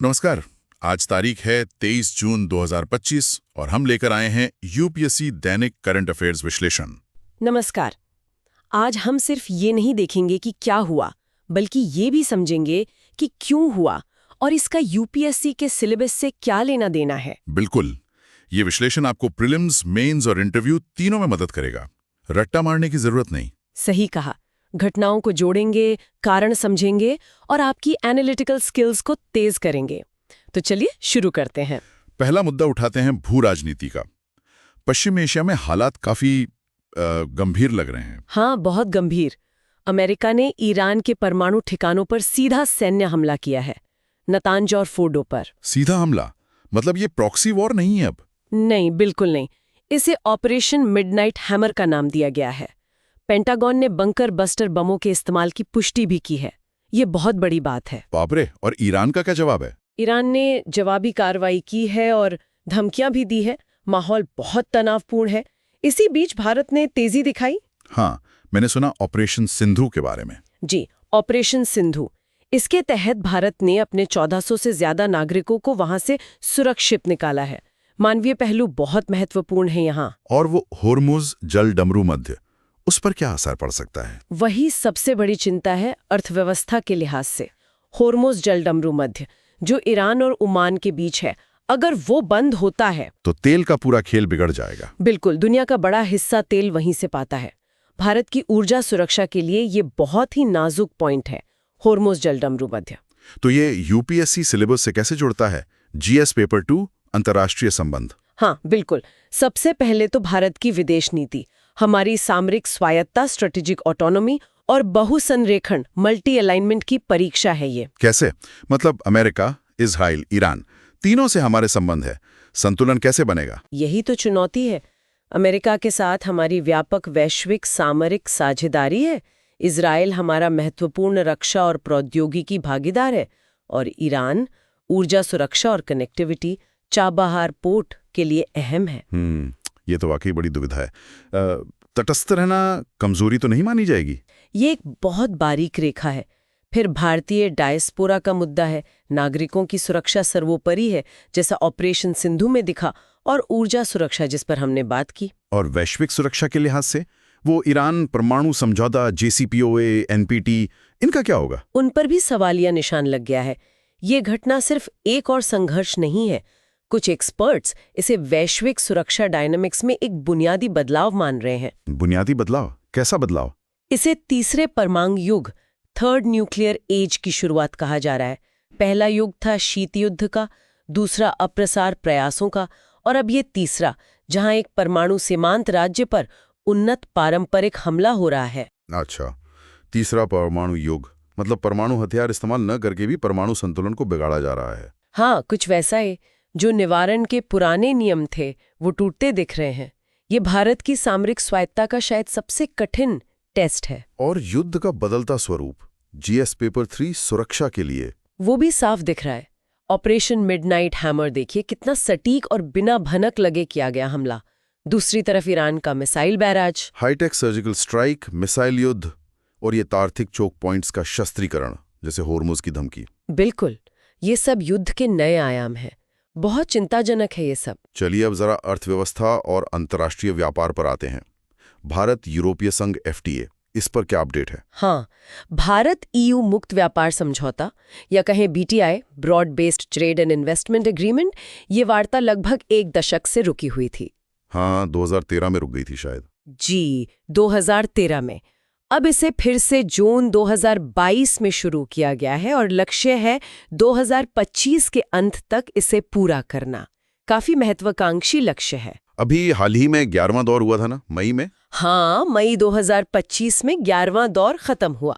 नमस्कार। आज तारीख है 23 जून 2025 और हम लेकर आए हैं यूपीएससी दैनिक करंट अफेयर्स विश्लेषण। नमस्कार। आज हम सिर्फ ये नहीं देखेंगे कि क्या हुआ, बल्कि ये भी समझेंगे कि क्यों हुआ और इसका यूपीएससी के सिलेबस से क्या लेना देना है। बिल्कुल, ये विश्लेषण आपको प्रीलिम्स, मेंस और इंटरव्यू तीनों में मदद करेगा। रट्टा मारने की जरूरत नहीं। सही कहा। घटनाओं को जोड़ेंगे, कारण समझेंगे और आपकी एनालिटिकल स्किल्स को तेज करेंगे। तो चलिए शुरू करते हैं। पहला मुद्दा उठाते हैं भू राजनीति का। पश्चिम एशिया में हालात काफी गंभीर लग रहे हैं। हाँ, बहुत गंभीर। अमेरिका ने ईरान के परमाणु ठिकानों पर सीधा सैन्य हमला किया है, नतांज और फोर्डो पर। सीधा हमला मतलब ये प्रॉक्सी वॉर नहीं है अब? नहीं, बिल्कुल नहीं। इसे ऑपरेशन मिडनाइट हैमर का नाम दिया गया है। पेंटागन ने बंकर बस्टर बमों के इस्तेमाल की पुष्टि भी की है। ये बहुत बड़ी बात है। बाप रे। और ईरान का क्या जवाब है? ईरान ने जवाबी कार्रवाई की है और धमकियां भी दी है। माहौल बहुत तनावपूर्ण है। इसी बीच भारत ने तेजी दिखाई। हाँ, मैंने सुना ऑपरेशन सिंधु के बारे में। जी, ऑपरेशन सिंधु। इसके तहत भारत ने अपने 1400 से ज्यादा नागरिकों को वहां से सुरक्षित निकाला है। मानवीय पहलू बहुत महत्वपूर्ण है यहाँ। और वो होर्मुज जल डमरू मध्य, उस पर क्या असर पड़ सकता है? वही सबसे बड़ी चिंता है अर्थव्यवस्था के लिहाज से। होर्मुज जल डमरू मध्य, जो ईरान और ओमान के बीच है, अगर वो बंद होता है तो तेल का पूरा खेल बिगड़ जाएगा। बिल्कुल, दुनिया का बड़ा हिस्सा तेल वहीं से पाता है। भारत की ऊर्जा सुरक्षा के लिए ये बहुत ही नाजुक पॉइंट है, होर्मुज जल डमरू मध्य। तो ये यूपीएससी सिलेबस से कैसे जुड़ता है? जीएस पेपर 2 अंतर्राष्ट्रीय संबंध। हाँ, बिल्कुल। सबसे पहले तो भारत की विदेश नीति, हमारी सामरिक स्वायत्ता, स्ट्रेटेजिक ऑटोनॉमी और बहुसंरेखण, मल्टी अलाइनमेंट की परीक्षा है ये। कैसे? मतलब अमेरिका, इजराइल, ईरान तीनों से हमारे संबंध है, संतुलन कैसे बनेगा? यही तो चुनौती है। अमेरिका के साथ हमारी व्यापक वैश्विक सामरिक साझेदारी है, इजराइल हमारा महत्वपूर्ण रक्षा और प्रौद्योगिकी भागीदार है, और ईरान ऊर्जा सुरक्षा और कनेक्टिविटी, चाबहार पोर्ट के लिए अहम है। ये तो वाकई बड़ी दुविधा है। तटस्थ रहना कमजोरी तो नहीं मानी जाएगी? ये एक बहुत बारीक रेखा है। फिर भारतीय डायस्पोरा का मुद्दा है। नागरिकों की सुरक्षा सर्वोपरि है, जैसा ऑपरेशन सिंधु में दिखा, और ऊर्जा सुरक्षा जिस पर हमने बात की। और वैश्विक सुरक्षा के लिहाज से वो ईरान परमाणु समझौता, JCPOA, NPT, इनका क्या होगा? उन पर भी सवालिया निशान लग गया है। ये घटना सिर्फ एक और संघर्ष नहीं है। कुछ एक्सपर्ट्स इसे वैश्विक सुरक्षा डायनामिक्स में एक बुनियादी बदलाव मान रहे हैं। बुनियादी बदलाव? कैसा बदलाव? इसे तीसरे परमाणु युग, थर्ड न्यूक्लियर एज की शुरुआत कहा जा रहा है। पहला युग था शीत युद्ध का, दूसरा अप्रसार प्रयासों का, और अब ये तीसरा, जहां एक परमाणु सीमांत राज्य पर उन्नत पारंपरिक हमला हो रहा है। अच्छा, तीसरा परमाणु युग मतलब परमाणु हथियार इस्तेमाल न करके भी परमाणु संतुलन को बिगाड़ा जा रहा है। हाँ, कुछ वैसा है। जो निवारण के पुराने नियम थे वो टूटते दिख रहे हैं। ये भारत की सामरिक स्वायत्ता का शायद सबसे कठिन टेस्ट है। और युद्ध का बदलता स्वरूप, जीएस पेपर 3 सुरक्षा के लिए, वो भी साफ दिख रहा है। ऑपरेशन मिडनाइट हैमर देखिए, कितना सटीक और बिना भनक लगे किया गया हमला। दूसरी तरफ ईरान का missile barrage, hi-tech surgical strike, missile युद्ध, और ये तार्थिक चोक पॉइंट्स का शस्त्रीकरण, जैसे होर्मुज की धमकी। बिल्कुल, ये सब युद्ध के नए आयाम हैं। बहुत चिंताजनक है ये सब। चलिए अब जरा अर्थव्यवस्था और अंतर्राष्ट्रीय व्यापार पर आते हैं। भारत यूरोपीय संघ FTA, इस पर क्या अपडेट है? हाँ, भारत EU मुक्त व्यापार समझौता, या कहें BTI, broad based trade and investment agreement, ये वार्ता लगभग 1 दशक से रुकी हुई थी। हाँ, 2013 में रुक गई थी शायद। जी, 2013 में। अब इसे फिर से जून 2022 में शुरू किया गया है और लक्ष्य है 2025 के अंत तक इसे पूरा करना। काफी महत्वाकांक्षी लक्ष्य है। अभी हाल ही में 11वां दौर हुआ था ना, मई में? हाँ, मई 2025 में 11वां दौर खत्म हुआ।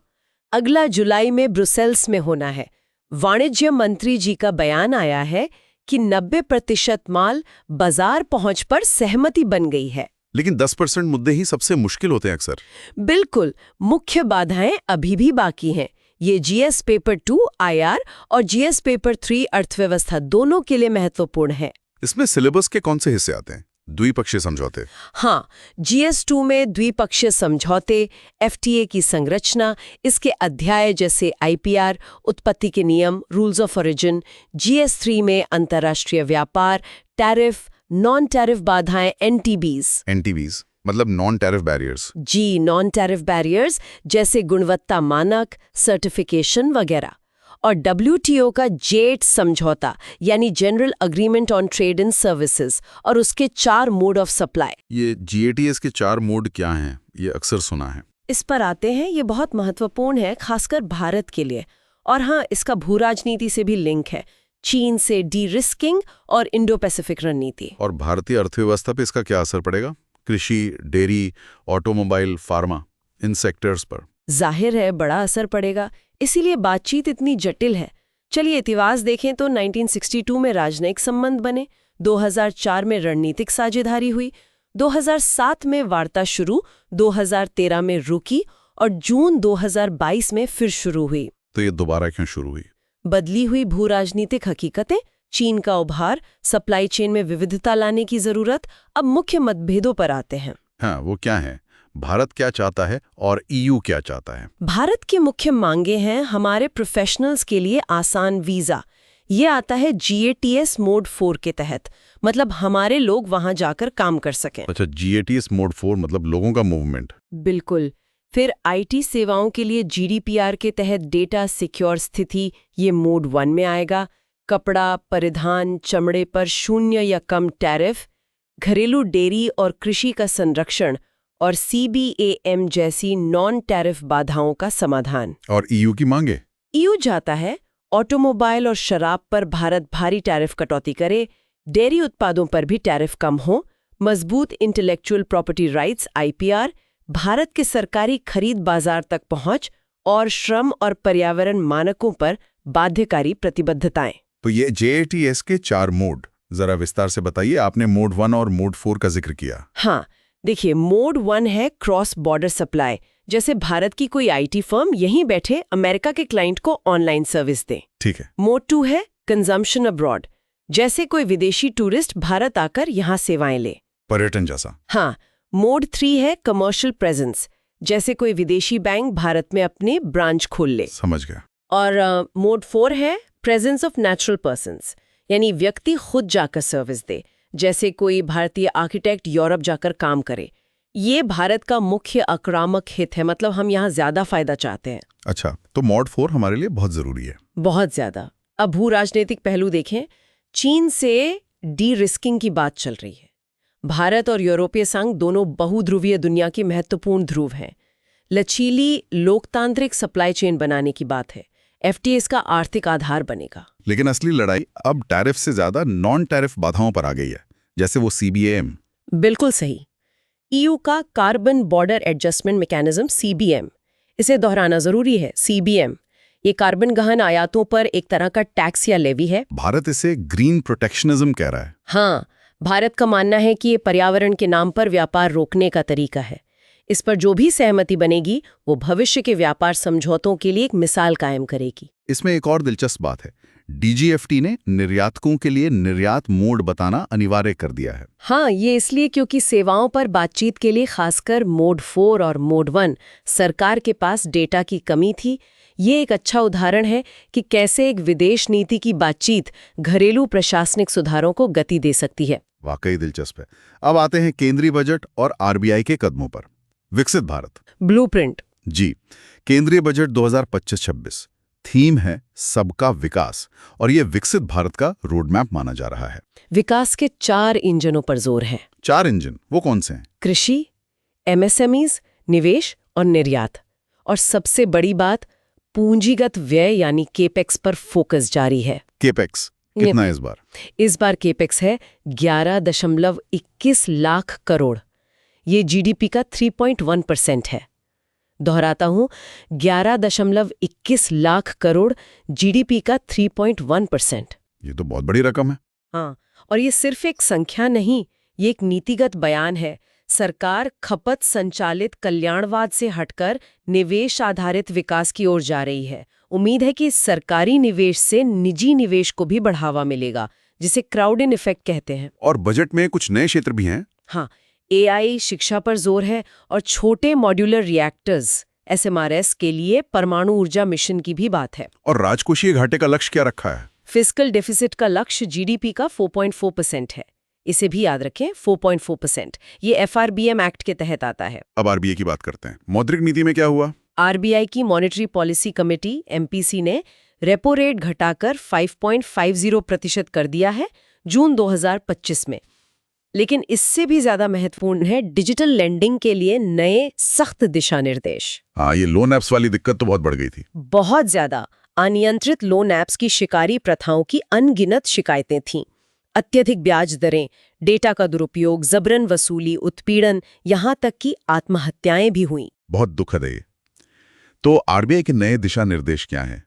अगला जुलाई में ब्रुसेल्स में होना है। वाणिज्य मंत्री जी का बयान आया है कि 90% माल बाजार पहुंच पर सहमति बन गई है। लेकिन 10% मुद्दे ही सबसे मुश्किल होते हैं अक्सर। बिल्कुल, मुख्य बाधाएं अभी भी बाकी हैं। ये जीएस पेपर 2 IR और जीएस पेपर 3 अर्थव्यवस्था दोनों के लिए महत्वपूर्ण है। इसमें सिलेबस के कौन से हिस्से आते हैं? द्विपक्षीय समझौते। हाँ, GS2 में द्विपक्षीय समझौते, FTA की संरचना, इसके अध्याय जैसे IPR, उत्पत्ति के नियम, रूल्स ऑफ ओरिजिन, GS3 में अंतर्राष्ट्रीय व्यापार, टैरिफ, नॉन टैरिफ बाधाएं, NTBs मतलब नॉन टैरिफ बैरियर्स। जी, नॉन टैरिफ बैरियर्स जैसे गुणवत्ता मानक, सर्टिफिकेशन वगैरह। और WTO का JET समझौता यानी general agreement on trade and services, और उसके 4 मोड ऑफ सप्लाई। ये GATS के 4 मोड क्या हैं? ये अक्सर सुना है। इस पर आते हैं, ये बहुत महत्वपूर्ण है, खासकर भारत के लिए। और हाँ, इसका भू राजनीति से भी लिंक है, चीन से डी रिस्किंग और इंडो पैसिफिक रणनीति। और भारतीय अर्थव्यवस्था पे इसका क्या असर पड़ेगा? कृषि, डेयरी, ऑटोमोबाइल, फार्मा, इन सेक्टर्स पर जाहिर है बड़ा असर पड़ेगा, इसीलिए बातचीत इतनी जटिल है। चलिए इतिहास देखें तो 1962 में राजनयिक संबंध बने, 2004 में रणनीतिक साझेदारी हुई, 2007 में वार्ता शुरू, 2013 में रुकी और जून 2022 में फिर शुरू हुई। तो ये दोबारा क्यों शुरू हुई? बदली हुई भू राजनीतिक हकीकतें, चीन का उभार, सप्लाई चेन में विविधता लाने की जरूरत। अब मुख्य मतभेदों पर आते हैं। हाँ, वो क्या है? भारत क्या चाहता है और EU क्या चाहता है? भारत की मुख्य मांगे हैं हमारे प्रोफेशनल्स के लिए आसान वीजा। ये आता है GATS मोड 4 के तहत, मतलब हमारे लोग वहां जाकर काम कर सकें। अच्छा, GATS मोड 4 मतलब लोगों का मूवमेंट। बिल्कुल। फिर IT सेवाओं के लिए GDPR के तहत डेटा सिक्योर स्थिति, ये मोड 1 में आएगा। कपड़ा, परिधान, चमड़े पर 0 या कम टैरिफ, घरेलू डेयरी और कृषि का संरक्षण और CBAM जैसी नॉन टैरिफ बाधाओं का समाधान। और EU की मांगे? EU जाता है ऑटोमोबाइल और शराब पर भारत भारी टैरिफ कटौती करे, डेयरी उत्पादों पर भी टैरिफ कम हो, मजबूत intellectual property rights IPR, Bharat के सरकारी खरीद बाजार तक पहुंच और श्रम और पर्यावरण मानकों पर बाध्यकारी प्रतिबद्धताएं। तो ये GATS के 4 मोड जरा विस्तार से बताइए। आपने मोड 1 और मोड 4 का जिक्र किया। हाँ, देखिए, मोड 1 है क्रॉस बॉर्डर सप्लाई, जैसे भारत की कोई IT फर्म यहीं बैठे अमेरिका के क्लाइंट को ऑनलाइन सर्विस दे। ठीक है। मोड 2 है कंजम्पशन अब्रॉड, जैसे कोई विदेशी टूरिस्ट भारत आकर यहाँ सेवाएं ले, पर्यटन जैसा। हाँ। मोड 3 है कमर्शियल प्रेजेंस, जैसे कोई विदेशी बैंक भारत में अपने ब्रांच खोल ले। समझ गया। और मोड 4 है प्रेजेंस ऑफ नेचुरल पर्सन्स, यानी व्यक्ति खुद जाकर सर्विस दे, जैसे कोई भारतीय आर्किटेक्ट यूरोप जाकर काम करे। ये भारत का मुख्य आक्रामक हित है, मतलब हम यहाँ ज्यादा फायदा चाहते हैं। अच्छा, तो मोड 4 हमारे लिए बहुत जरूरी है। बहुत ज्यादा। अब भू राजनीतिक पहलू देखें, चीन से डी रिस्किंग की बात चल रही है। भारत और यूरोपीय संघ दोनों बहुध्रुवीय दुनिया की महत्वपूर्ण ध्रुव हैं। लचीली लोकतांत्रिक सप्लाई चेन बनाने की बात है। FTA इसका आर्थिक आधार बनेगा। लेकिन असली लड़ाई अब टैरिफ से ज्यादा नॉन टैरिफ बाधाओं पर आ गई है, जैसे वो CBAM। बिल्कुल सही। EU का carbon border adjustment mechanism CBM, इसे दोहराना जरूरी है। CBM ये कार्बन गहन आयातों पर एक तरह का टैक्स या लेवी है। भारत इसे ग्रीन प्रोटेक्शनिज्म कह रहा है। हाँ, भारत का मानना है कि ये पर्यावरण के नाम पर व्यापार रोकने का तरीका है। इस पर जो भी सहमति बनेगी वो भविष्य के व्यापार समझौतों के लिए एक मिसाल कायम करेगी। इसमें एक और दिलचस्प बात है, DGFT ने निर्यातकों के लिए निर्यात मोड बताना अनिवार्य कर दिया है। हाँ, ये इसलिए क्योंकि सेवाओं पर बातचीत के लिए खासकर मोड 4 और मोड 1 सरकार के पास डेटा की कमी थी। ये एक अच्छा उदाहरण है कि कैसे एक विदेश नीति की बातचीत घरेलू प्रशासनिक सुधारों को गति दे सकती है। वाकई दिलचस्प है। अब आते हैं केंद्रीय बजट और RBI के कदमों पर। विकसित भारत ब्लूप्रिंट। जी, केंद्रीय बजट 2025-26 थीम है सबका विकास, और ये विकसित भारत का रोडमैप माना जा रहा है। विकास के 4 इंजनों पर जोर है। 4 इंजन वो कौन से हैं? कृषि, MSMEs, निवेश और निर्यात। और सबसे बड़ी बात, पूंजीगत व्यय यानी केपेक्स पर फोकस जारी है। केपेक्स कितना है इस बार? इस बार केपेक्स है 11.21 लाख करोड़। ये GDP का 3.1% है। दोहराता हूं, 11.21 लाख करोड़, GDP का 3.1%। ये तो बहुत बड़ी रकम है। हाँ, और ये सिर्फ एक संख्या नहीं, ये एक नीतिगत बयान है। सरकार खपत संचालित कल्याणवाद से हटकर निवेश आधारित विकास की ओर जा रही है। उम्मीद है कि सरकारी निवेश से निजी निवेश को भी बढ़ावा मिलेगा, जिसे क्राउड इन इफेक्ट कहते हैं। और बजट में कुछ नए क्षेत्र भी हैं। हाँ, AI, शिक्षा पर जोर है और छोटे मॉड्यूलर रिएक्टर्स SMRS के लिए परमाणु ऊर्जा मिशन की भी बात है। और राजकोषीय घाटे का लक्ष्य क्या रखा है? फिस्कल डेफिसिट का लक्ष्य GDP का 4.4% है। इसे भी याद रखें, 4.4%। ये FRBM एक्ट के तहत आता है। अब RBI की बात करते हैं। मौद्रिक नीति में क्या हुआ? RBI की मॉनेटरी पॉलिसी कमेटी MPC ने रेपो रेट घटाकर 5.50% कर दिया है जून 2025 में। लेकिन इससे भी ज्यादा महत्वपूर्ण है डिजिटल लेंडिंग के लिए नए सख्त दिशा निर्देश। हाँ, ये लोन ऐप्स वाली दिक्कत तो बहुत बढ़ गई थी। बहुत ज्यादा। अनियंत्रित लोन ऐप्स की शिकारी प्रथाओं की अनगिनत शिकायतें थीं। अत्यधिक ब्याज दरें, डेटा का दुरुपयोग, जबरन वसूली, उत्पीड़न, यहाँ तक कि आत्महत्याएं भी हुईं। बहुत दुखद है ये। तो RBI के नए दिशा निर्देश क्या हैं?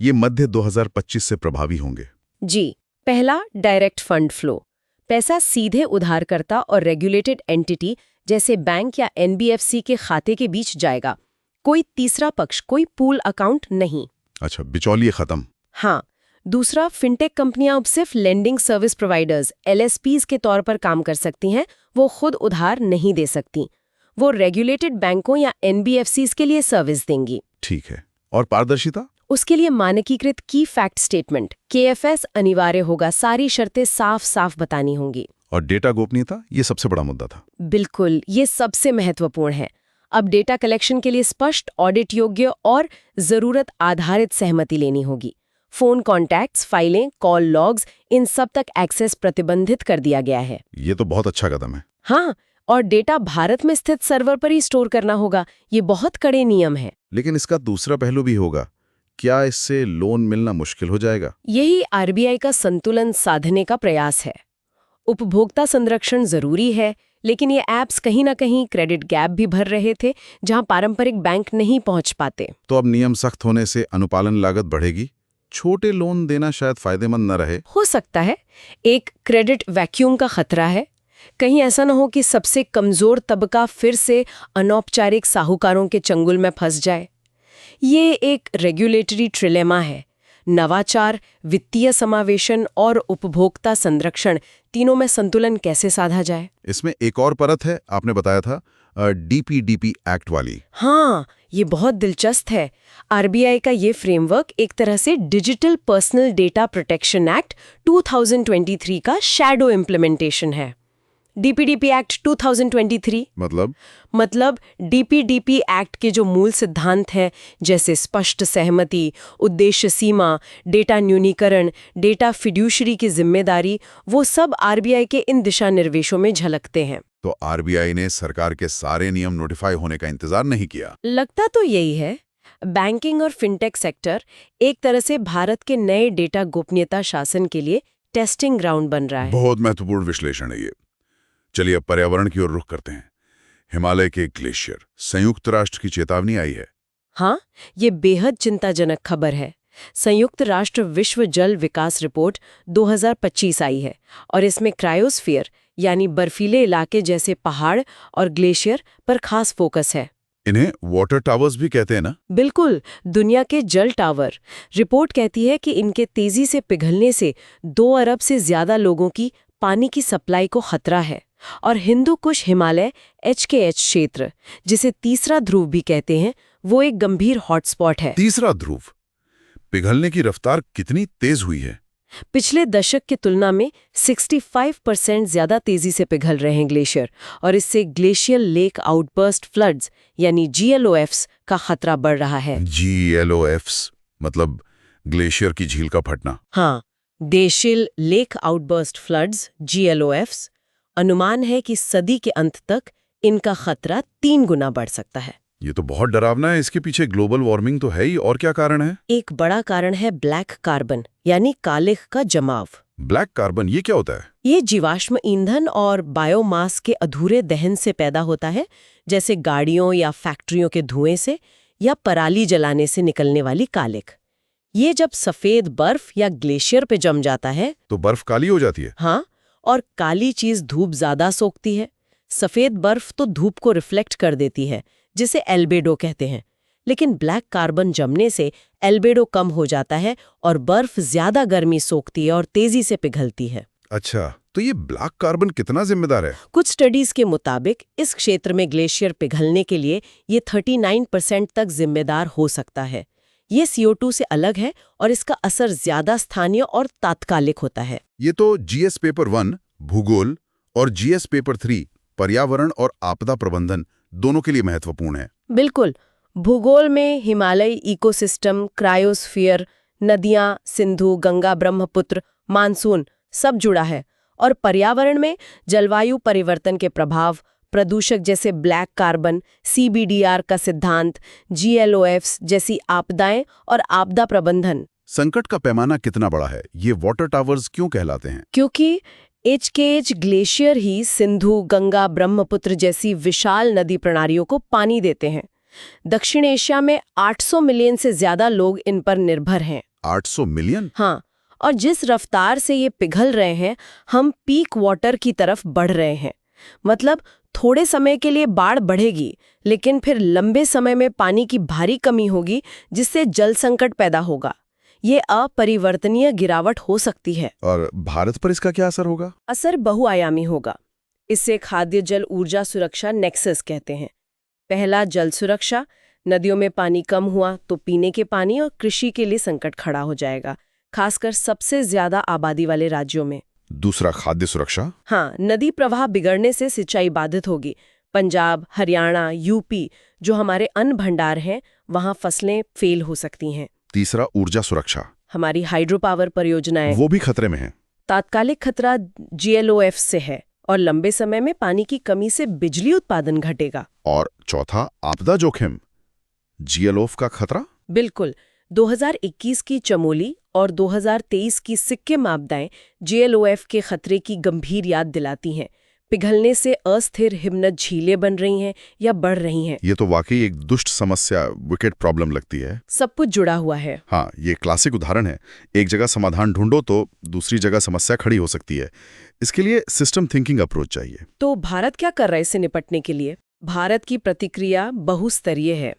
ये मध्य 2025 से प्रभावी होंगे। जी, पहला डायरेक्ट फंड फ्लो। पैसा सीधे उधारकर्ता और रेगुलेटेड एंटिटी जैसे बैंक या NBFC के खाते के बीच जाएगा। कोई तीसरा पक्ष, कोई पूल अकाउंट नहीं। अच्छा, बिचौलिए खत्म। हाँ। दूसरा, फिनटेक कंपनियां अब सिर्फ लेंडिंग सर्विस प्रोवाइडर्स LSPs के तौर पर काम कर सकती हैं, वो खुद उधार नहीं दे सकती। वो रेगुलेटेड बैंकों या NBFCs के लिए सर्विस देंगी। ठीक है। और पारदर्शिता? उसके लिए मानकीकृत की फैक्ट स्टेटमेंट KFS अनिवार्य होगा। सारी शर्तें साफ साफ बतानी होंगी। और डेटा गोपनीयता, ये सबसे बड़ा मुद्दा था। बिल्कुल, ये सबसे महत्वपूर्ण है। अब डेटा कलेक्शन के लिए स्पष्ट, ऑडिट योग्य और जरूरत आधारित सहमति लेनी होगी। फोन कॉन्टैक्ट्स, फाइलें, कॉल लॉग्स, इन सब तक एक्सेस प्रतिबंधित कर दिया गया है। ये तो बहुत अच्छा कदम है। हाँ, और डेटा भारत में स्थित सर्वर पर ही स्टोर करना होगा। ये बहुत कड़े नियम है। लेकिन इसका दूसरा पहलू भी होगा। क्या इससे लोन मिलना मुश्किल हो जाएगा? यही RBI का संतुलन साधने का प्रयास है। उपभोक्ता संरक्षण जरूरी है, लेकिन ये ऐप्स कहीं ना कहीं क्रेडिट गैप भी भर रहे थे, जहां पारंपरिक बैंक नहीं पहुंच पाते। तो अब नियम सख्त होने से अनुपालन लागत बढ़ेगी। छोटे लोन देना शायद फायदेमंद न रहे। हो सकता है। एक क्रेडिट वैक्यूम का खतरा है। कहीं ऐसा न हो कि सबसे कमजोर तबका फिर से अनौपचारिक साहूकारों के चंगुल में फंस जाए। ये एक रेगुलेटरी ट्रिलेमा है। नवाचार, वित्तीय समावेशन और उपभोक्ता संरक्षण, तीनों में संतुलन कैसे साधा जाए? इसमें एक और परत है, आपने बताया था DPDP एक्ट वाली। हाँ, ये बहुत दिलचस्प है। RBI का ये फ्रेमवर्क एक तरह से digital personal data protection act 2023 का शैडो इम्प्लीमेंटेशन है। DPDP एक्ट 2023 मतलब DPDP एक्ट के जो मूल सिद्धांत हैं, जैसे स्पष्ट सहमति, उद्देश्य सीमा, डेटा न्यूनीकरण, डेटा फिड्यूशरी की जिम्मेदारी, वो सब RBI के इन दिशा निर्देशों में झलकते हैं। तो RBI ने सरकार के सारे नियम नोटिफाई होने का इंतजार नहीं किया। लगता तो यही है। बैंकिंग और फिनटेक सेक्टर एक तरह से भारत के नए डेटा गोपनीयता शासन के लिए टेस्टिंग ग्राउंड बन रहा है। बहुत महत्वपूर्ण विश्लेषण है ये। चलिए अब पर्यावरण की ओर रुख करते हैं। हिमालय के ग्लेशियर, संयुक्त राष्ट्र की चेतावनी आई है। हाँ, ये बेहद चिंताजनक खबर है। संयुक्त राष्ट्र विश्व जल विकास रिपोर्ट 2025 आई है और इसमें क्रायोस्फीयर यानी बर्फीले इलाके जैसे पहाड़ और ग्लेशियर पर खास फोकस है। इन्हें वाटर टावर्स भी कहते हैं ना? बिल्कुल, दुनिया के जल टावर। रिपोर्ट कहती है कि इनके तेजी से पिघलने से 2 अरब से ज्यादा लोगों की पानी की सप्लाई को खतरा है। और हिंदू कुश हिमालय HKH क्षेत्र, जिसे तीसरा ध्रुव भी कहते हैं, वो एक गंभीर हॉटस्पॉट है। तीसरा ध्रुव पिघलने की रफ्तार कितनी तेज हुई है? पिछले दशक की तुलना में 65% ज्यादा तेजी से पिघल रहे हैं ग्लेशियर, और इससे ग्लेशियल लेक आउटबर्स्ट फ्लड्स यानी GLOFs का खतरा बढ़ रहा है। GLOFs मतलब ग्लेशियर की झील का फटना। हाँ, glacial lake outburst floods GLOFs। अनुमान है कि सदी के अंत तक इनका खतरा 3 गुना बढ़ सकता है। ये तो बहुत डरावना है। इसके पीछे ग्लोबल वार्मिंग तो है ही, और क्या कारण है? एक बड़ा कारण है ब्लैक कार्बन यानी कालिख का जमाव। ब्लैक कार्बन, ये क्या होता है? ये जीवाश्म ईंधन और बायोमास के अधूरे दहन से पैदा होता है, जैसे गाड़ियों या फैक्ट्रियों के धुएं से या पराली जलाने से निकलने वाली कालिख। ये जब सफेद बर्फ या ग्लेशियर पे जम जाता है तो बर्फ काली हो जाती है। हाँ, और काली चीज धूप ज्यादा सोखती है। सफेद बर्फ तो धूप को रिफ्लेक्ट कर देती है, जिसे एल्बेडो कहते हैं। लेकिन ब्लैक कार्बन जमने से एल्बेडो कम हो जाता है और बर्फ ज्यादा गर्मी सोखती है और तेजी से पिघलती है। अच्छा, तो ये ब्लैक कार्बन कितना जिम्मेदार है? कुछ स्टडीज के मुताबिक इस क्षेत्र में ग्लेशियर पिघलने के लिए ये 39% तक जिम्मेदार हो सकता है। ये CO2 से अलग है और इसका असर ज्यादा स्थानीय और तात्कालिक होता है। ये तो GS पेपर 1 भूगोल और GS पेपर 3 पर्यावरण और आपदा प्रबंधन दोनों के लिए महत्वपूर्ण है। बिल्कुल। भूगोल में हिमालय इकोसिस्टम, क्रायोस्फीयर, नदियां, सिंधु, गंगा, ब्रह्मपुत्र, मानसून सब जुड़ा है। और पर्यावरण में जलवायु परिवर्तन के प्रभाव, प्रदूषक जैसे ब्लैक कार्बन, CBDR का सिद्धांत, GLOFs जैसी आपदाएं और आपदा प्रबंधन। संकट का पैमाना कितना बड़ा है? ये वाटर टावर्स क्यों कहलाते हैं? क्योंकि HKH ग्लेशियर ही सिंधु, गंगा, ब्रह्मपुत्र जैसी विशाल नदी प्रणालियों को पानी देते हैं। दक्षिण एशिया में 800 मिलियन से ज्यादा लोग इन पर निर्भर हैं। 800 मिलियन? हाँ, और जिस रफ्तार से ये पिघल रहे हैं, हम पीक वाटर की तरफ बढ़ रहे हैं। मतलब थोड़े समय के लिए बाढ़ बढ़ेगी, लेकिन फिर लंबे समय में पानी की भारी कमी होगी, जिससे जल संकट पैदा होगा। ये अपरिवर्तनीय गिरावट हो सकती है। और भारत पर इसका क्या असर होगा? असर बहुआयामी होगा। इसे खाद्य जल ऊर्जा सुरक्षा नेक्सस कहते हैं। पहला, जल सुरक्षा। नदियों में पानी कम हुआ तो पीने के पानी और कृषि के लिए संकट खड़ा हो जाएगा, खासकर सबसे ज्यादा आबादी वाले राज्यों में। दूसरा, खाद्य सुरक्षा। हाँ, नदी प्रवाह बिगड़ने से सिंचाई बाधित होगी। पंजाब, हरियाणा, यूपी जो हमारे अन्न भंडार हैं, वहाँ फसलें फेल हो सकती हैं। तीसरा, ऊर्जा सुरक्षा। हमारी हाइड्रो पावर परियोजनाएं, वो भी खतरे में है। तात्कालिक खतरा GLOF से है और लंबे समय में पानी की कमी से बिजली उत्पादन घटेगा। और चौथा, आपदा जोखिम, GLOF का खतरा। बिल्कुल। 2021 की चमोली और 2023 की सिक्किम आपदाएं GLOF के खतरे की गंभीर याद दिलाती हैं। पिघलने से अस्थिर हिमनद झीलें बन रही हैं या बढ़ रही हैं। ये तो वाकई एक दुष्ट समस्या, विकेट प्रॉब्लम लगती है। सब कुछ जुड़ा हुआ है। हाँ, ये क्लासिक उदाहरण है। एक जगह समाधान ढूंढो तो दूसरी जगह समस्या खड़ी हो सकती है। इसके लिए सिस्टम थिंकिंग अप्रोच चाहिए। तो भारत क्या कर रहा है इससे निपटने के लिए? भारत की प्रतिक्रिया बहुस्तरीय है।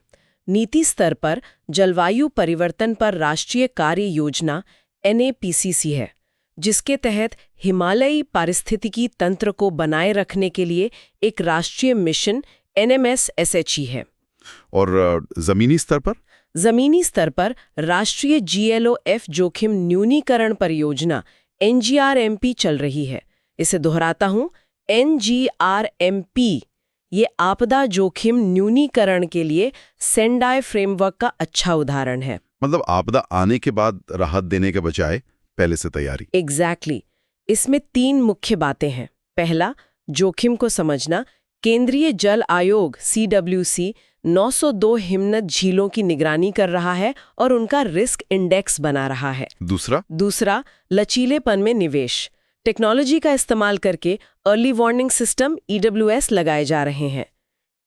नीति स्तर पर जलवायु परिवर्तन पर राष्ट्रीय कार्य योजना NAPCC है, जिसके तहत हिमालयी पारिस्थितिकी तंत्र को बनाए रखने के लिए एक राष्ट्रीय मिशन NMSSHE है। और जमीनी स्तर पर? जमीनी स्तर पर राष्ट्रीय GLOF जोखिम न्यूनीकरण परियोजना NGRMP चल रही है। इसे दोहराता हूं, NGRMP। ये आपदा जोखिम न्यूनीकरण के लिए सेंडाई फ्रेमवर्क का अच्छा उदाहरण है। मतलब आपदा आने के बाद राहत देने के बजाय पहले से तैयारी। एग्जैक्टली। इसमें 3 मुख्य बातें हैं। पहला, जोखिम को समझना। केंद्रीय जल आयोग CWC 902 हिमनद झीलों की निगरानी कर रहा है और उनका रिस्क इंडेक्स बना रहा है। दूसरा, लचीलेपन में निवेश। टेक्नोलॉजी का इस्तेमाल करके अर्ली वार्निंग सिस्टम EWS लगाए जा रहे हैं।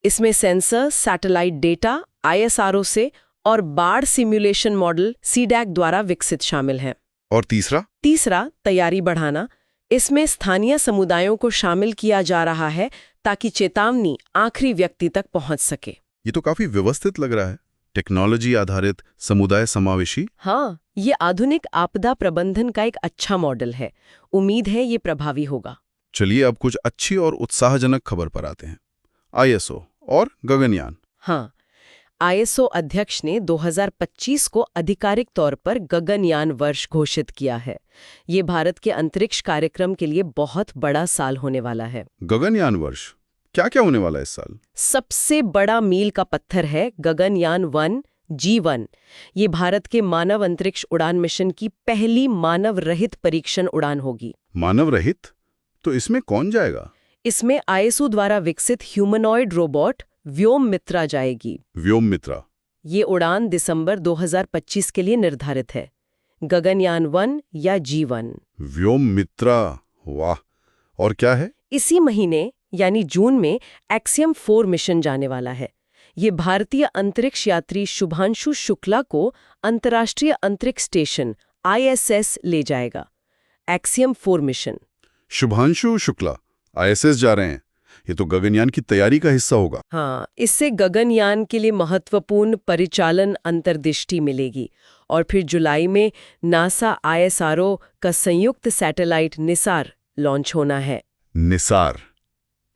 इसमें सेंसर, सैटेलाइट डेटा ISRO से और बाढ़ सिमुलेशन मॉडल CDAC द्वारा विकसित शामिल हैं। और तीसरा, तैयारी बढ़ाना। इसमें स्थानीय समुदायों को शामिल किया जा रहा है ताकि चेतावनी आखिरी व्यक्ति तक पहुंच सके। ये तो काफी व्यवस्थित लग रहा है। टेक्नोलॉजी आधारित, समुदाय समावेशी। हाँ, ये आधुनिक आपदा प्रबंधन का एक अच्छा मॉडल है। उम्मीद है ये प्रभावी होगा। चलिए अब कुछ अच्छी और उत्साहजनक खबर पर आते हैं। ISO और गगनयान। हाँ, ISO अध्यक्ष ने 2025 को आधिकारिक तौर पर गगनयान वर्ष घोषित किया है। ये भारत के अंतरिक्ष कार्यक्रम के लिए बहुत बड़ा साल होने वाला है। गगनयान वर्ष, क्या होने वाला है इस साल? सबसे बड़ा मील का पत्थर है गगनयान 1 G1। ये भारत के मानव अंतरिक्ष उड़ान मिशन की पहली मानव रहित परीक्षण उड़ान होगी। मानव रहित? तो इसमें कौन जाएगा? इसमें ISO द्वारा विकसित ह्यूमनॉइड रोबोट व्योममित्रा जाएगी। व्योममित्रा? ये उड़ान दिसंबर 2025 के लिए निर्धारित है। गगनयान 1 या G1। व्योममित्रा, वाह। और क्या है? इसी महीने यानी जून में एक्सियम 4 मिशन जाने वाला है। ये भारतीय अंतरिक्ष यात्री शुभांशु शुक्ला को अंतर्राष्ट्रीय अंतरिक्ष स्टेशन ISS ले जाएगा। Axiom 4 mission. Shubhanshu Shukla ISS जा रहे हैं। ये तो गगनयान की तैयारी का हिस्सा होगा। हाँ, इससे गगनयान के लिए महत्वपूर्ण परिचालन अंतर्दृष्टि मिलेगी। और फिर जुलाई में नासा ISRO का संयुक्त सैटेलाइट निसार लॉन्च होना है। निसार,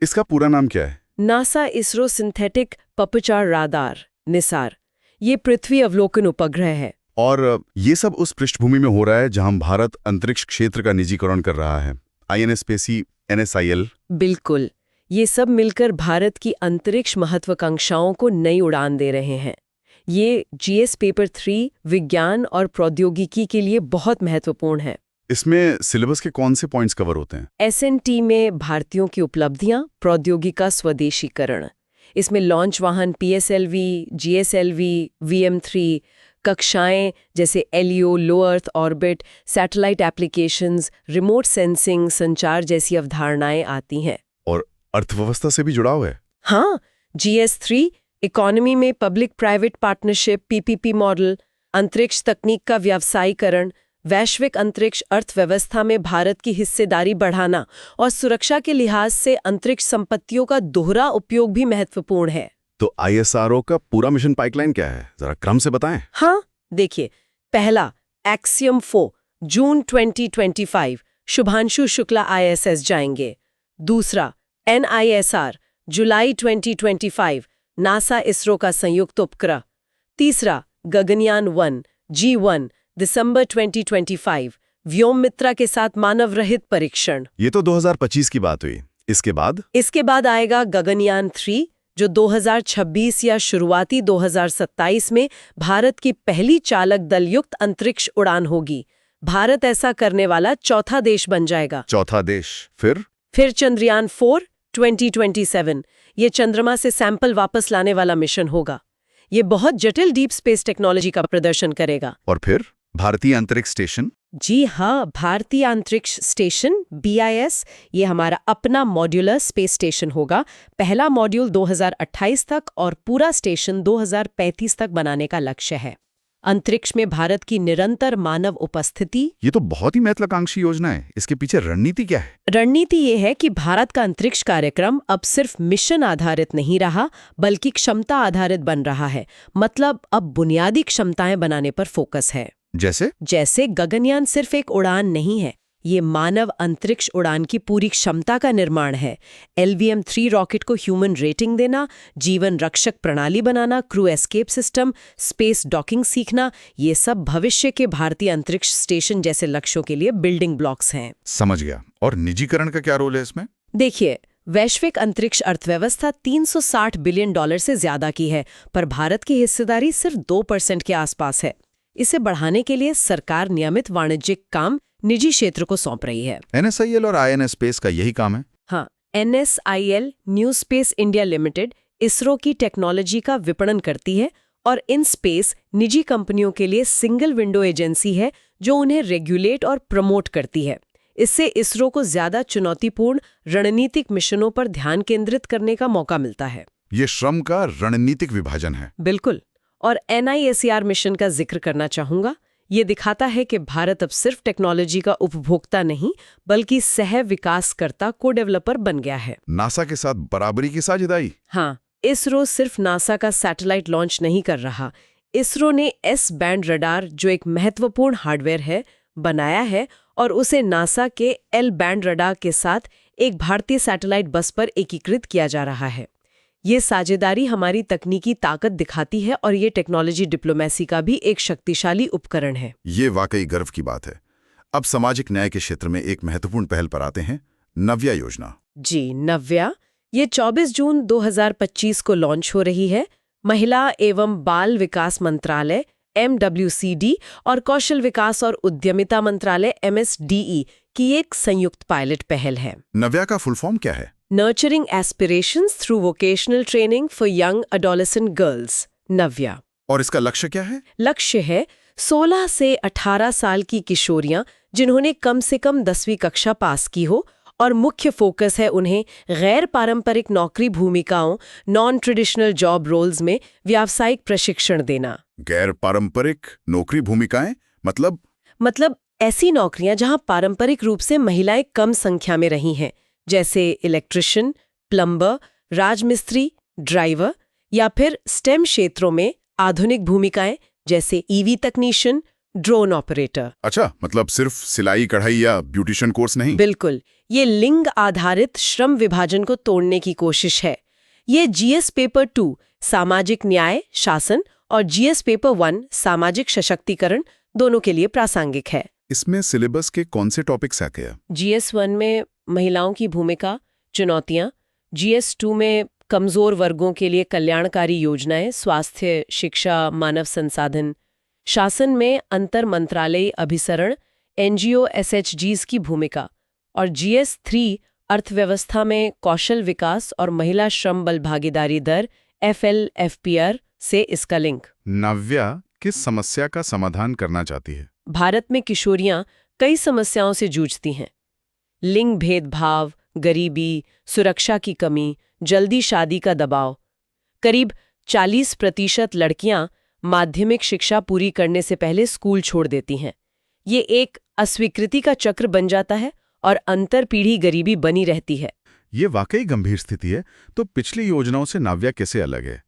इसका पूरा नाम क्या है? NASA ISRO synthetic aperture radar NISAR. ये पृथ्वी अवलोकन उपग्रह है। और ये सब उस पृष्ठभूमि में हो रहा है जहां भारत अंतरिक्ष क्षेत्र का निजीकरण कर रहा है। INS स्पेसी, NSIL। बिल्कुल, ये सब मिलकर भारत की अंतरिक्ष महत्वाकांक्षाओं को नई उड़ान दे रहे हैं। ये GS पेपर 3 विज्ञान और प्रौद्योगिकी के लिए बहुत महत्वपूर्ण है। इसमें सिलेबस के कौन से पॉइंट्स कवर होते हैं? SNT में भारतीयों की उपलब्धियां, प्रौद्योगिकी का स्वदेशीकरण। इसमें लॉन्च वाहन PSLV, GSLV, VM3, कक्षाएं जैसे LEO, low earth orbit, satellite applications, remote sensing, संचार जैसी अवधारणाएं आती हैं। और अर्थव्यवस्था से भी जुड़ाव है। हाँ, GS3 इकोनॉमी में public private partnership PPP model, अंतरिक्ष तकनीक का व्यावसायीकरण, वैश्विक अंतरिक्ष अर्थव्यवस्था में भारत की हिस्सेदारी बढ़ाना और सुरक्षा के लिहाज से अंतरिक्ष संपत्तियों का दोहरा उपयोग भी महत्वपूर्ण है। तो ISRO का पूरा मिशन पाइपलाइन क्या है, जरा क्रम से बताएं। हाँ, देखिए, पहला एक्सियम 4 जून 2025 शुभांशु शुक्ला ISS जाएंगे। दूसरा NISR जुलाई 2025 नासा इसरो का संयुक्त उपग्रह। तीसरा गगनयान 1 G1 दिसंबर 2025 व्योममित्रा के साथ मानव रहित परीक्षण। ये तो 2025 की बात हुई। इसके बाद आएगा गगनयान 3 जो 2026 या शुरुआती 2027 में भारत की पहली चालक दल युक्त अंतरिक्ष उड़ान होगी। भारत ऐसा करने वाला चौथा देश बन जाएगा। चौथा देश। फिर चंद्रयान 4 2027। ये चंद्रमा से सैंपल वापस लाने वाला मिशन होगा। ये बहुत जटिल डीप स्पेस टेक्नोलॉजी का प्रदर्शन करेगा। और फिर भारतीय अंतरिक्ष स्टेशन। जी हाँ, भारतीय अंतरिक्ष स्टेशन BIS ये हमारा अपना मॉड्यूलर स्पेस स्टेशन होगा। पहला मॉड्यूल 2028 तक और पूरा स्टेशन 2035 तक बनाने का लक्ष्य है। अंतरिक्ष में भारत की निरंतर मानव उपस्थिति। ये तो बहुत ही महत्वाकांक्षी योजना है। इसके पीछे रणनीति क्या है? रणनीति ये है कि भारत का अंतरिक्ष कार्यक्रम अब सिर्फ मिशन आधारित नहीं रहा, बल्कि क्षमता आधारित बन रहा है। मतलब अब बुनियादी क्षमताएं बनाने पर फोकस है। जैसे गगनयान सिर्फ एक उड़ान नहीं है, ये मानव अंतरिक्ष उड़ान की पूरी क्षमता का निर्माण है। LVM-3 रॉकेट को ह्यूमन रेटिंग देना, जीवन रक्षक प्रणाली बनाना, crew escape system, space docking सीखना, ये सब भविष्य के भारतीय अंतरिक्ष स्टेशन जैसे लक्ष्यों के लिए बिल्डिंग ब्लॉक्स हैं। समझ गया। और निजीकरण का क्या रोल है इसमें? देखिए, वैश्विक अंतरिक्ष अर्थव्यवस्था $360 बिलियन से ज्यादा की है, पर भारत की हिस्सेदारी सिर्फ 2% के आसपास है। इसे बढ़ाने के लिए सरकार नियमित वाणिज्यिक काम निजी क्षेत्र को सौंप रही है। NSIL और INS स्पेस का यही काम है। हाँ, NSIL new space India limited ISRO की टेक्नोलॉजी का विपणन करती है और इन स्पेस निजी कंपनियों के लिए सिंगल विंडो एजेंसी है जो उन्हें रेगुलेट और प्रमोट करती है। इससे इसरो को ज्यादा चुनौतीपूर्ण रणनीतिक मिशनों पर ध्यान केंद्रित करने का मौका मिलता है। ये श्रम का रणनीतिक विभाजन है। बिल्कुल। और NISR मिशन का जिक्र करना चाहूंगा। ये दिखाता है कि भारत अब सिर्फ टेक्नोलॉजी का उपभोक्ता नहीं, बल्कि सह विकासकर्ता को डेवलपर बन गया है। नासा के साथ बराबरी की साझेदारी। हाँ, इसरो सिर्फ नासा का सैटेलाइट लॉन्च नहीं कर रहा। इसरो ने S-बैंड रडार, जो एक महत्वपूर्ण हार्डवेयर है, बनाया है और उसे नासा के L-बैंड रडार के साथ एक भारतीय सैटेलाइट बस पर एकीकृत किया जा रहा है। ये साझेदारी हमारी तकनीकी ताकत दिखाती है और ये टेक्नोलॉजी डिप्लोमेसी का भी एक शक्तिशाली उपकरण है। ये वाकई गर्व की बात है। अब सामाजिक न्याय के क्षेत्र में एक महत्वपूर्ण पहल पर आते हैं, नव्या योजना। जी, नव्या ये 24 जून 2025 को लॉन्च हो रही है। महिला एवं बाल विकास मंत्रालय MWCD और कौशल विकास और उद्यमिता मंत्रालय MSDE की एक संयुक्त पायलट पहल है। नव्या का फुल फॉर्म क्या है? Nurturing Aspirations Through Vocational Training for Young Adolescent Girls, नव्या। और इसका लक्ष्य क्या है? लक्ष्य है 16 से 18 साल की किशोरियां जिन्होंने कम से कम 10वीं कक्षा पास की हो, और मुख्य फोकस है उन्हें गैर पारंपरिक नौकरी भूमिकाओं, नॉन ट्रेडिशनल जॉब रोल्स में व्यावसायिक प्रशिक्षण देना। गैर पारंपरिक नौकरी भूमिकाएं मतलब ऐसी नौकरियां जहां पारंपरिक रूप से महिलाएं कम संख्या में रही हैं, जैसे इलेक्ट्रिशियन, प्लम्बर, राजमिस्त्री, ड्राइवर या फिर स्टेम क्षेत्रों में आधुनिक भूमिकाएं जैसे ईवी तकनीशियन, ड्रोन ऑपरेटर। अच्छा, मतलब सिर्फ सिलाई कढ़ाई या ब्यूटिशियन कोर्स नहीं। बिल्कुल, ये लिंग आधारित श्रम विभाजन को तोड़ने की कोशिश है। ये जीएस पेपर 2 सामाजिक न्याय शासन और जीएस पेपर 1 सामाजिक सशक्तिकरण दोनों के लिए प्रासंगिक है। इसमें सिलेबस के कौन से टॉपिक्स आते हैं? जीएस 1 में महिलाओं की भूमिका, चुनौतियां, जीएस 2 में कमजोर वर्गों के लिए कल्याणकारी योजनाएं, स्वास्थ्य, शिक्षा, मानव संसाधन, शासन में अंतर मंत्रालयी अभिसरण, एनजीओ एसएचजीज की भूमिका, और जीएस 3 अर्थव्यवस्था में कौशल विकास और महिला श्रम बल भागीदारी दर FLFPR से इसका लिंक। नव्या किस समस्या का समाधान करना चाहती है? भारत में किशोरियां कई समस्याओं से जूझती हैं। लिंग भेदभाव, गरीबी, सुरक्षा की कमी, जल्दी शादी का दबाव। करीब 40% लड़कियां माध्यमिक शिक्षा पूरी करने से पहले स्कूल छोड़ देती हैं। ये एक अस्वीकृति का चक्र बन जाता है और अंतरपीढ़ी गरीबी बनी रहती है। ये वाकई गंभीर स्थिति है। तो पिछली योजनाओं से नव्या कैसे अलग है?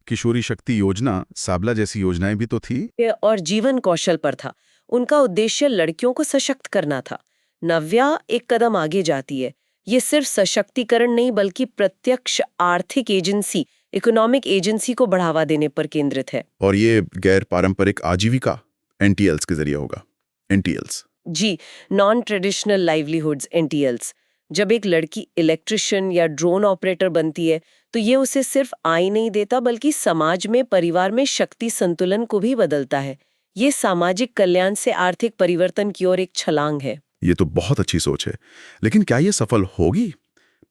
किशोरी शक्ति योजना, साबला जैसी योजनाएं भी तो थी। और जीवन कौशल पर था। उनका उद्देश्य लड़कियों को सशक्त करना था। नव्या एक कदम आगे जाती है। ये सिर्फ सशक्तिकरण नहीं बल्कि प्रत्यक्ष आर्थिक एजेंसी, इकोनॉमिक एजेंसी को बढ़ावा देने पर केंद्रित है। और ये गैर पारंपरिक आजीविका NTLs के जरिए होगा। NTLs जी, नॉन ट्रेडिशनल लाइवलीहुड्स, NTLs। जब एक लड़की इलेक्ट्रिशियन या ड्रोन ऑपरेटर बनती है तो ये उसे सिर्फ आय नहीं देता बल्कि समाज में, परिवार में शक्ति संतुलन को भी बदलता है। ये सामाजिक कल्याण से आर्थिक परिवर्तन की ओर एक छलांग है। ये तो बहुत अच्छी सोच है, लेकिन क्या ये सफल होगी?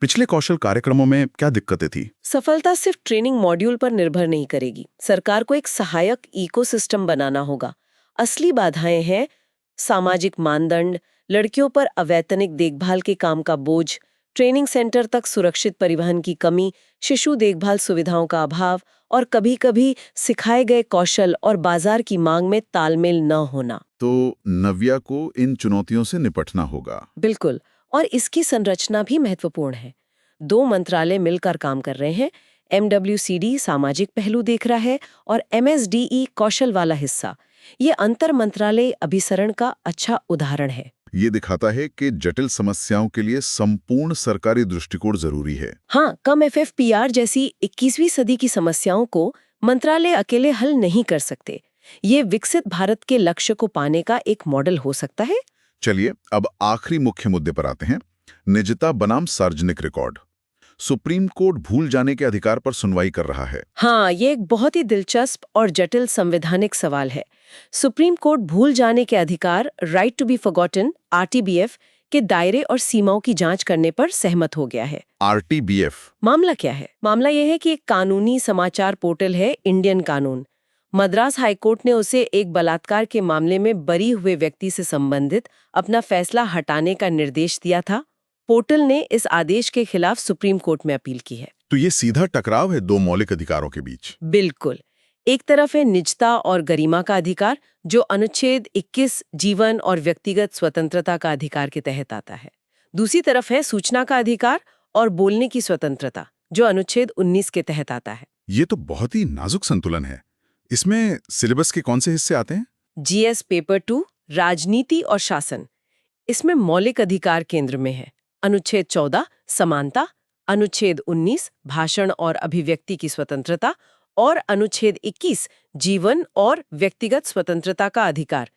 पिछले कौशल कार्यक्रमों में क्या दिक्कतें थी? सफलता सिर्फ ट्रेनिंग मॉड्यूल पर निर्भर नहीं करेगी। सरकार को एक सहायक इकोसिस्टम बनाना होगा। असली बाधाएं हैं सामाजिक मानदंड, लड़कियों पर अवैतनिक देखभाल के काम का बोझ, ट्रेनिंग सेंटर तक सुरक्षित परिवहन की कमी, शिशु देखभाल सुविधाओं का अभाव और कभी-कभी सिखाए गए कौशल और बाजार की मांग में तालमेल न होना। तो नव्या को इन चुनौतियों से निपटना होगा। बिल्कुल, और इसकी संरचना भी महत्वपूर्ण है। 2 मंत्रालय मिलकर काम कर रहे हैं। MWCD सामाजिक पहलू देख रहा है और MSDE कौशल वाला हिस्सा। ये अंतर मंत्रालय अभिसरण का अच्छा उदाहरण है। ये दिखाता है कि जटिल समस्याओं के लिए संपूर्ण सरकारी दृष्टिकोण जरूरी है। हाँ, कम FFPR जैसी 21वीं सदी की समस्याओं को मंत्रालय अकेले हल नहीं कर सकते। ये विकसित भारत के लक्ष्य को पाने का एक मॉडल हो सकता है। चलिए अब आखिरी मुख्य मुद्दे पर आते हैं। निजता बनाम सार्वजनिक रिकॉर्ड। सुप्रीम कोर्ट भूल जाने के अधिकार पर सुनवाई कर रहा है। हाँ, ये एक बहुत ही दिलचस्प और जटिल संवैधानिक सवाल है। सुप्रीम कोर्ट भूल जाने के अधिकार, right to be forgotten, RTBF के दायरे और सीमाओं की जांच करने पर सहमत हो गया है। RTBF मामला क्या है? मामला यह है कि एक कानूनी समाचार पोर्टल है इंडियन कानून। मद्रास हाईकोर्ट ने उसे एक बलात्कार के मामले में बरी हुए व्यक्ति से संबंधित अपना फैसला हटाने का निर्देश दिया था। पोर्टल ने इस आदेश के खिलाफ सुप्रीम कोर्ट में अपील की है। तो ये सीधा टकराव है 2 मौलिक अधिकारों के बीच। बिल्कुल। एक तरफ है निजता और गरिमा का अधिकार, जो अनुच्छेद 21 जीवन और व्यक्तिगत स्वतंत्रता का अधिकार के तहत आता है। दूसरी तरफ है सूचना का अधिकार और बोलने की स्वतंत्रता, जो अनुच्छेद 19 के तहत आता है। ये तो बहुत ही नाजुक संतुलन है। इसमें सिलेबस के कौन से हिस्से आते हैं? जीएस पेपर 2 राजनीति और शासन। इसमें मौलिक अधिकार केंद्र में है। अनुच्छेद 14 समानता, अनुच्छेद 19 भाषण और अभिव्यक्ति की स्वतंत्रता और अनुच्छेद 21 जीवन और व्यक्तिगत स्वतंत्रता का अधिकार।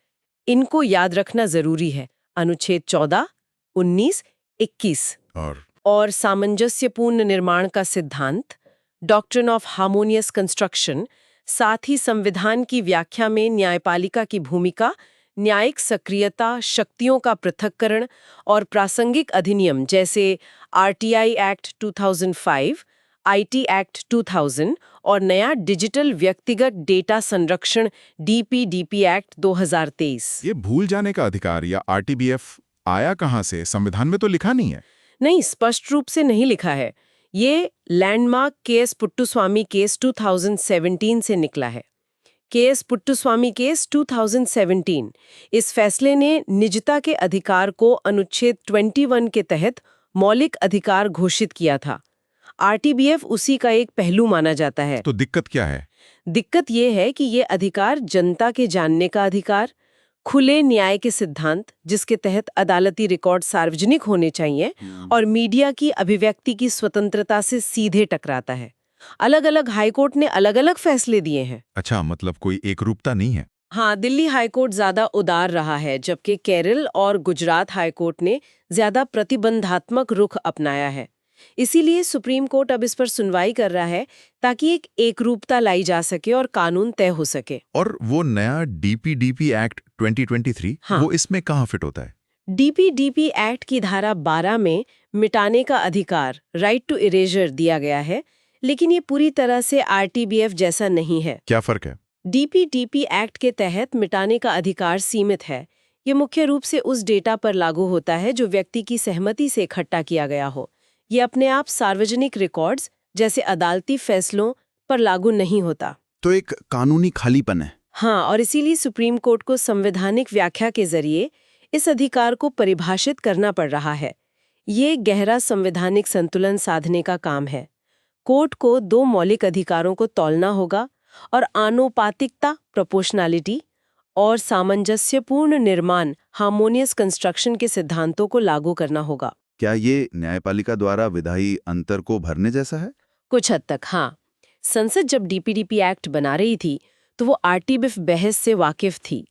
इनको याद रखना जरूरी है। अनुच्छेद 14, 19, 21 और सामंजस्यपूर्ण निर्माण का सिद्धांत, डॉक्ट्रिन ऑफ हार्मोनियस कंस्ट्रक्शन, साथ ही संविधान की व्याख्या में न्यायपालिका की भूमिका, न्यायिक सक्रियता, शक्तियों का पृथक्करण और प्रासंगिक अधिनियम जैसे RTI एक्ट 2005, IT एक्ट 2000 और नया डिजिटल व्यक्तिगत डेटा संरक्षण DPDP एक्ट 2023। ये भूल जाने का अधिकार या RTBF आया कहाँ से? संविधान में तो लिखा नहीं है। नहीं, स्पष्ट रूप से नहीं लिखा है। ये लैंडमार्क KS पुट्टुस्वामी केस 2017 से निकला है। KS Puttaswamy case 2017। इस फैसले ने निजता के अधिकार को अनुच्छेद 21 के तहत मौलिक अधिकार घोषित किया था। आरटीबीएफ उसी का एक पहलू माना जाता है। तो दिक्कत क्या है? दिक्कत ये है कि ये अधिकार जनता के जानने का अधिकार, खुले न्याय के सिद्धांत जिसके तहत अदालती रिकॉर्ड सार्वजनिक होने चाहिए, और मीडिया की अभिव्यक्ति की स्वतंत्रता से सीधे टकराता है। अलग-अलग हाईकोर्ट ने अलग-अलग फैसले दिए हैं। अच्छा, मतलब कोई एकरूपता नहीं है। हाँ, दिल्ली हाईकोर्ट ज्यादा उदार रहा है, जबकि केरल और गुजरात हाईकोर्ट ने ज्यादा प्रतिबंधात्मक रुख अपनाया है। इसीलिए सुप्रीम कोर्ट अब इस पर सुनवाई कर रहा है ताकि एक एकरूपता लाई जा सके और कानून तय हो सके। और वो नया डीपीडीपी एक्ट 2023, हाँ। वो इसमें कहाँ फिट होता है? डीपीडीपी एक्ट की धारा 12 में मिटाने का अधिकार, राइट टू इरेजर, दिया गया है, लेकिन ये पूरी तरह से आरटीबीएफ जैसा नहीं है। क्या फर्क है? डीपीडीपी एक्ट के तहत मिटाने का अधिकार सीमित है। ये मुख्य रूप से उस डेटा पर लागू होता है जो व्यक्ति की सहमति से इकट्ठा किया गया हो। ये अपने आप सार्वजनिक रिकॉर्ड्स जैसे अदालती फैसलों पर लागू नहीं होता। तो एक कानूनी खालीपन है। हाँ, और इसीलिए सुप्रीम कोर्ट को संवैधानिक व्याख्या के जरिए इस अधिकार को परिभाषित करना पड़ रहा है। ये गहरा संवैधानिक संतुलन साधने का काम है। कोर्ट को दो मौलिक अधिकारों को तौलना होगा और आनुपातिकता, प्रोपोर्शनैलिटी, और सामंजस्यपूर्ण निर्माण, हार्मोनियस कंस्ट्रक्शन के सिद्धांतों को लागू करना होगा। क्या ये न्यायपालिका द्वारा विधायी अंतर को भरने जैसा है? कुछ हद तक हाँ। संसद जब डीपीडीपी एक्ट बना रही थी तो वो आरटीबीएफ बहस से वाकिफ थी,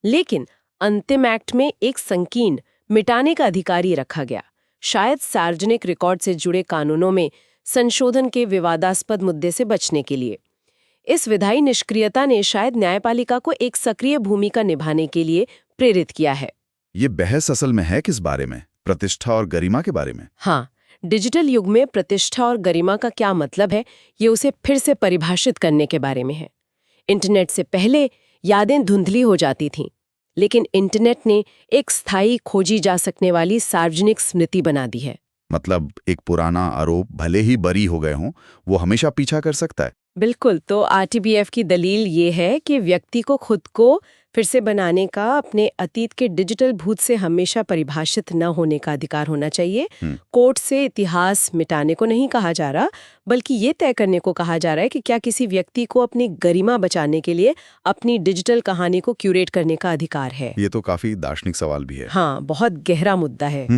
लेकिन अंतिम एक्ट में एक संकीर्ण मिटाने का अधिकार ही रखा गया, शायद सार्वजनिक रिकॉर्ड से जुड़े कानूनों में संशोधन के विवादास्पद मुद्दे से बचने के लिए। इस विधायी निष्क्रियता ने शायद न्यायपालिका को एक सक्रिय भूमिका निभाने के लिए प्रेरित किया है। ये बहस असल में है किस बारे में? प्रतिष्ठा और गरिमा के बारे में? हाँ, डिजिटल युग में प्रतिष्ठा और गरिमा का क्या मतलब है, ये उसे फिर से परिभाषित करने के बारे में है। इंटरनेट से पहले यादें धुंधली हो जाती थीं, लेकिन इंटरनेट ने एक स्थायी, खोजी जा सकने वाली सार्वजनिक स्मृति बना दी है। मतलब एक पुराना आरोप भले ही बरी हो गए हों, वो हमेशा पीछा कर सकता है। बिल्कुल। तो आरटीबीएफ की दलील ये है कि व्यक्ति को खुद को फिर से बनाने का, अपने अतीत के डिजिटल भूत से हमेशा परिभाषित न होने का अधिकार होना चाहिए। कोर्ट से इतिहास मिटाने को नहीं कहा जा रहा, बल्कि ये तय करने को कहा जा रहा है कि क्या किसी व्यक्ति को अपनी गरिमा बचाने के लिए अपनी डिजिटल कहानी को क्यूरेट करने का अधिकार है। ये तो काफी दार्शनिक सवाल भी है। हाँ, बहुत गहरा मुद्दा है।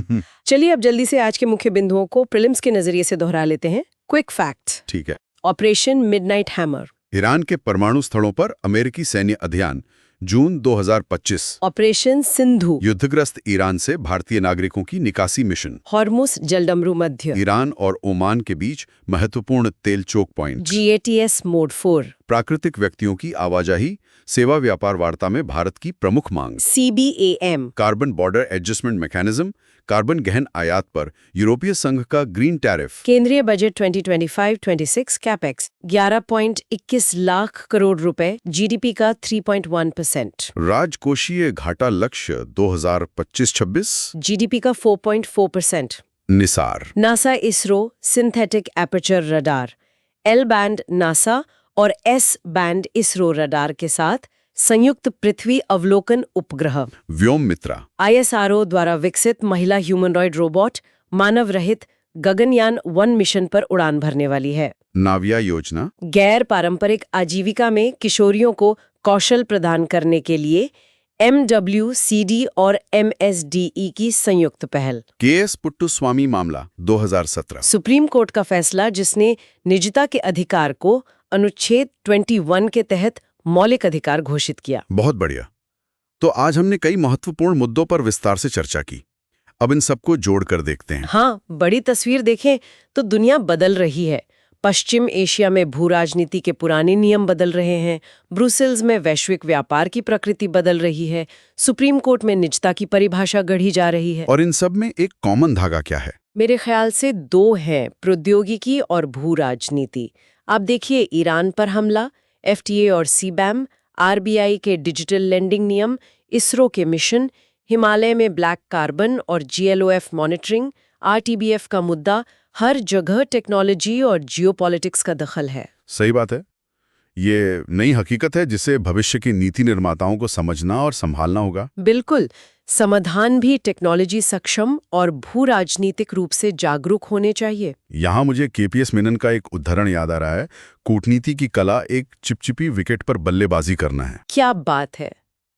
चलिए अब जल्दी से आज के मुख्य बिंदुओं को प्रीलिम्स के नजरिए से दोहरा लेते हैं। Quick fact. ठीक है। Operation midnight hammer. ईरान के परमाणु स्थलों पर अमेरिकी सैन्य अभियान, जून 2025। ऑपरेशन सिंधु। युद्धग्रस्त ईरान से भारतीय नागरिकों की निकासी मिशन। हॉर्मुस जलडमरू मध्य। ईरान और ओमान के बीच महत्वपूर्ण तेल चोक पॉइंट। GATS mode 4। प्राकृतिक व्यक्तियों की आवाजाही, सेवा व्यापार वार्ता में भारत की प्रमुख मांग। CBAM। Carbon border adjustment mechanism, carbon गहन आयात पर यूरोपीय संघ का ग्रीन टैरिफ। केंद्रीय बजट 2025-26 कैपेक्स 11.21 लाख करोड़ रुपए, जीडीपी का 3.1%। राजकोषीय घाटा लक्ष्य 2025-26, जीडीपी का 4.4%। Nisar. NASA ISRO synthetic aperture radar, L band NASA और S बैंड इसरो रडार के साथ संयुक्त पृथ्वी अवलोकन उपग्रह। व्योम मित्रा। ISRO द्वारा विकसित महिला ह्यूमनॉइड रोबोट मानव रहित गगनयान 1 मिशन पर उड़ान भरने वाली है। नाविया योजना। गैर पारंपरिक आजीविका में किशोरियों को कौशल प्रदान करने के लिए MWCD और MSDE की संयुक्त पहल। KS पुट्टुस्वामी मामला 2017। सुप्रीम कोर्ट का फैसला जिसने निजता के अधिकार को अनुच्छेद 21 के तहत मौलिक अधिकार घोषित किया। बहुत बढ़िया। तो आज हमने कई महत्वपूर्ण मुद्दों पर विस्तार से चर्चा की। अब इन सबको जोड़कर देखते हैं। हाँ, बड़ी तस्वीर देखें तो दुनिया बदल रही है। पश्चिम एशिया में भू राजनीति के पुराने नियम बदल रहे हैं, ब्रुसेल्स में वैश्विक व्यापार की प्रकृति बदल रही है, सुप्रीम कोर्ट में निजता की परिभाषा गढ़ी जा रही है। और इन सब में एक कॉमन धागा क्या है? मेरे ख्याल से दो हैं, प्रौद्योगिकी और भू राजनीति। आप देखिए, ईरान पर हमला, FTA और CBAM, RBI के डिजिटल लेंडिंग नियम, इसरो के मिशन, हिमालय में ब्लैक कार्बन और GLOF मॉनिटरिंग, RTBF का मुद्दा, हर जगह टेक्नोलॉजी और जियोपॉलिटिक्स का दखल है। सही बात है। ये नई हकीकत है जिसे भविष्य की नीति निर्माताओं को समझना और संभालना होगा। बिल्कुल। समाधान भी टेक्नोलॉजी सक्षम और भू राजनीतिक रूप से जागरूक होने चाहिए। यहाँ मुझे केपीएस मेनन का एक उदाहरण याद आ रहा है। कूटनीति की कला एक चिपचिपी विकेट पर बल्लेबाजी करना है। क्या बात है,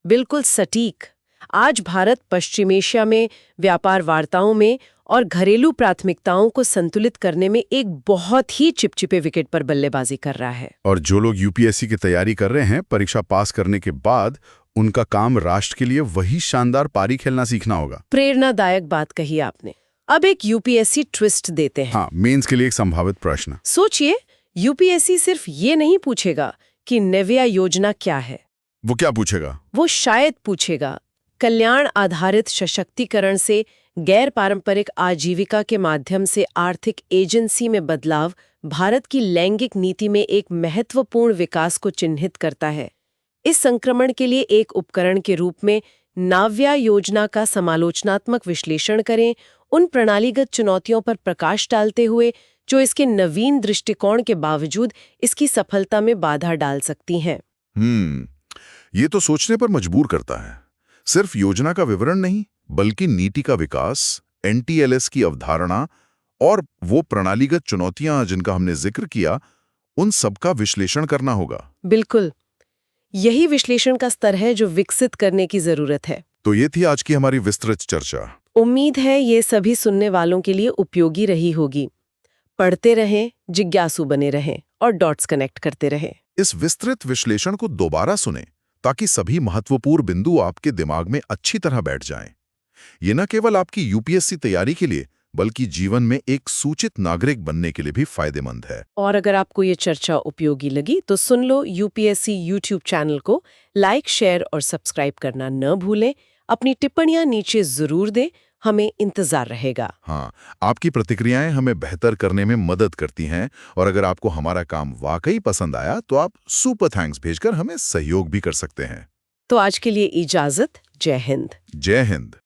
बिल्कुल सटीक। आज भारत पश्चिम एशिया में व्यापार वार्ताओं में और घरेलू प्राथमिकताओं को संतुलित करने में एक बहुत ही चिपचिपे विकेट पर बल्लेबाजी कर रहा है। और जो लोग यूपीएससी की तैयारी कर रहे हैं, परीक्षा पास करने के बाद उनका काम राष्ट्र के लिए वही शानदार पारी खेलना सीखना होगा। प्रेरणादायक बात कही आपने। अब एक यूपीएससी ट्विस्ट देते हैं। हाँ, मेंस के लिए एक संभावित प्रश्न। सोचिए, यूपीएससी सिर्फ ये नहीं पूछेगा कि नव्या योजना क्या है। वो क्या पूछेगा? वो शायद पूछेगा, कल्याण आधारित सशक्तिकरण से गैर पारंपरिक आजीविका के माध्यम से आर्थिक एजेंसी में बदलाव भारत की लैंगिक नीति में एक महत्वपूर्ण विकास को चिन्हित करता है। इस संक्रमण के लिए एक उपकरण के रूप में नाव्या योजना का समालोचनात्मक विश्लेषण करें, उन प्रणालीगत चुनौतियों पर प्रकाश डालते हुए जो इसके नवीन दृष्टिकोण के बावजूद इसकी सफलता में बाधा डाल सकती हैं। ये तो सोचने पर मजबूर करता है। सिर्फ योजना का विवरण नहीं, बल्कि नीति का विकास, एनटीएलएस की अवधारणा और वो प्रणालीगत चुनौतियां जिनका हमने जिक्र किया, उन सबका विश्लेषण करना होगा। बिल्कुल, यही विश्लेषण का स्तर है जो विकसित करने की जरूरत है। तो ये थी आज की हमारी विस्तृत चर्चा। उम्मीद है ये सभी सुनने वालों के लिए उपयोगी रही होगी। पढ़ते रहें, जिज्ञासु बने रहें और डॉट्स कनेक्ट करते रहें। इस विस्तृत विश्लेषण को दोबारा सुनें ताकि सभी महत्वपूर्ण बिंदु आपके दिमाग में अच्छी तरह बैठ जाएं। ये न केवल आपकी यूपीएससी तैयारी के लिए, बल्कि जीवन में एक सूचित नागरिक बनने के लिए भी फायदेमंद है। और अगर आपको ये चर्चा उपयोगी लगी तो सुन लो यूपीएससी यूट्यूब चैनल को लाइक, शेयर और सब्सक्राइब करना न भूलें। अपनी टिप्पणियां नीचे जरूर दें, हमें इंतजार रहेगा। हाँ, आपकी प्रतिक्रियाएं हमें बेहतर करने में मदद करती हैं और अगर आपको हमारा काम वाकई पसंद आया तो आप सुपर थैंक्स भेजकर हमें सहयोग भी कर सकते हैं। तो आज के लिए इजाजत। जय हिंद। जय हिंद।